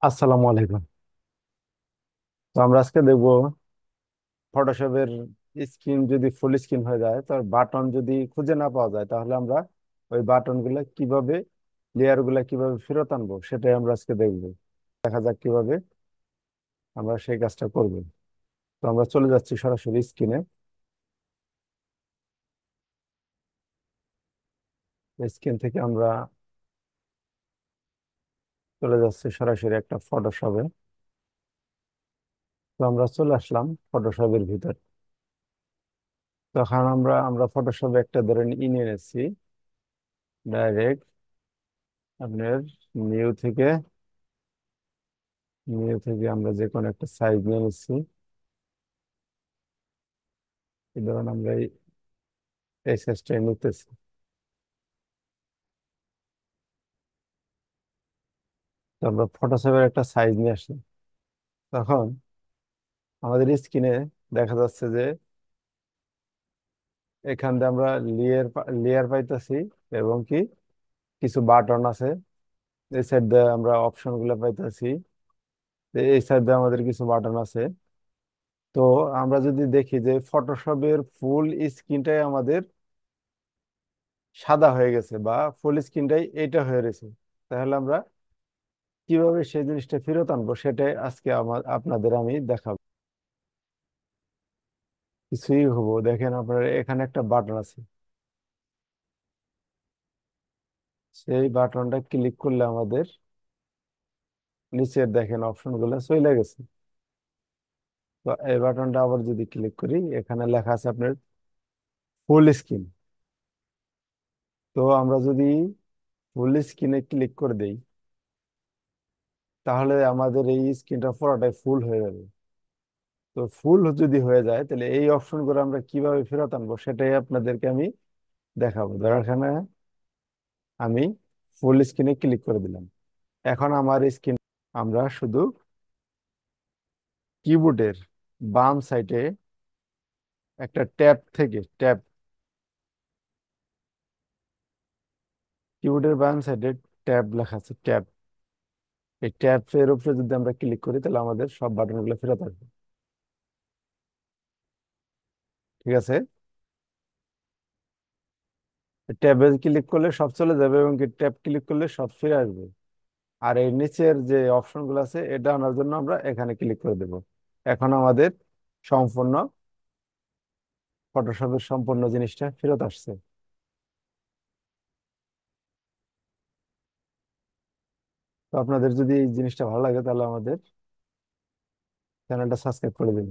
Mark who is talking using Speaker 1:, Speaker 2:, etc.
Speaker 1: আসসালামু আলাইকুম। তো আমরা আজকে দেখবো ফটোশপের স্ক্রিন যদি ফুল স্ক্রিন হয়ে যায়, তার বাটন যদি খুঁজে না পাওয়া যায়, তাহলে আমরা ওই বাটন গুলা কিভাবে, লেয়ার গুলা কিভাবে ফেরত আনবো সেটাই আমরা আজকে দেখবো। দেখা যাক কিভাবে আমরা সেই কাজটা করব। তো আমরা চলে যাচ্ছি সরাসরি স্ক্রিনে। স্ক্রিন থেকে আমরা চলে যাচ্ছি সরাসরি একটা ফটোশপে। তো আমরা চলে আসলাম ফটোশপের ভিতর। তখন আমরা ফটোশপে একটা ধরেন নিয়ে এনেছি। ডাইরেক্ট আপনার নিউ থেকে আমরা যে কোনো একটা সাইজ নিয়ে নিচ্ছি। এই ধরুন আমরা এই সাইজটাই নিতেছি। তো আমরা ফটোশপের একটা সাইজ নিয়ে আসলাম। তখন আমাদের স্ক্রিনে দেখা যাচ্ছে যে এখান দিয়ে আমরা লেয়ার পাইতেছি, এবং কি কিছু বাটন আছে। এই সাইড দিয়ে আমরা অপশন গুলো পাইতেছি। এই সাইড দিয়ে আমাদের কিছু বাটন আছে। তো আমরা যদি দেখি যে ফটোশপের ফুল স্ক্রিনটাই আমাদের সাদা হয়ে গেছে, বা ফুল স্ক্রিনটাই এইটা হয়ে রয়েছে, তাহলে আমরা কিভাবে সেই জিনিসটা ফেরত আনবো সেটাই আজকে আপনাদের আমি দেখাবো। কিছুই হবো, দেখেন আপনার এখানে একটা বাটন আছে। সেই বাটনটা ক্লিক করলে আমাদের নিচের দেখেন অপশন গুলো চলে গেছে। তো এই বাটনটা আবার যদি ক্লিক করি, এখানে লেখা আছে আপনার ফুল স্ক্রিন। তো আমরা যদি ফুল স্ক্রিনে ক্লিক করে দেই, তাহলে আমাদের এই স্ক্রিনটা পুরোটাই ফুল হয়ে যাবে। তো ফুল যদি হয়ে যায়, তাহলে এই অপশন গুলো আমরা কিভাবে ফেরত আনবো সেটাই আপনাদেরকে আমি দেখাবো। ধর এখানে আমি ফুল স্ক্রিনে ক্লিক করে দিলাম। এখন আমার স্ক্রিন, আমরা শুধু কিবোর্ডের বাম সাইডে একটা ট্যাব, কিবোর্ডের বাম সাইডে ট্যাব লেখা আছে, ট্যাব। এই ট্যাব এর উপরে যদি আমরা ক্লিক করি, তাহলে আমাদের সব বাটন গুলো ফেরত আসবে। ঠিক আছে। ট্যাবে ক্লিক করলে সব চলে যাবে, এবং ট্যাব ক্লিক করলে সব ফিরে আসবে। আর এই নিচের যে অপশন গুলো আছে, এটা আনার জন্য আমরা এখানে ক্লিক করে দেব। এখন আমাদের সম্পূর্ণ ফটোশপের সম্পূর্ণ জিনিসটা ফেরত আসছে। তো আপনাদের যদি এই জিনিসটা ভালো লাগে, তাহলে আমাদের চ্যানেলটা সাবস্ক্রাইব করে দিন।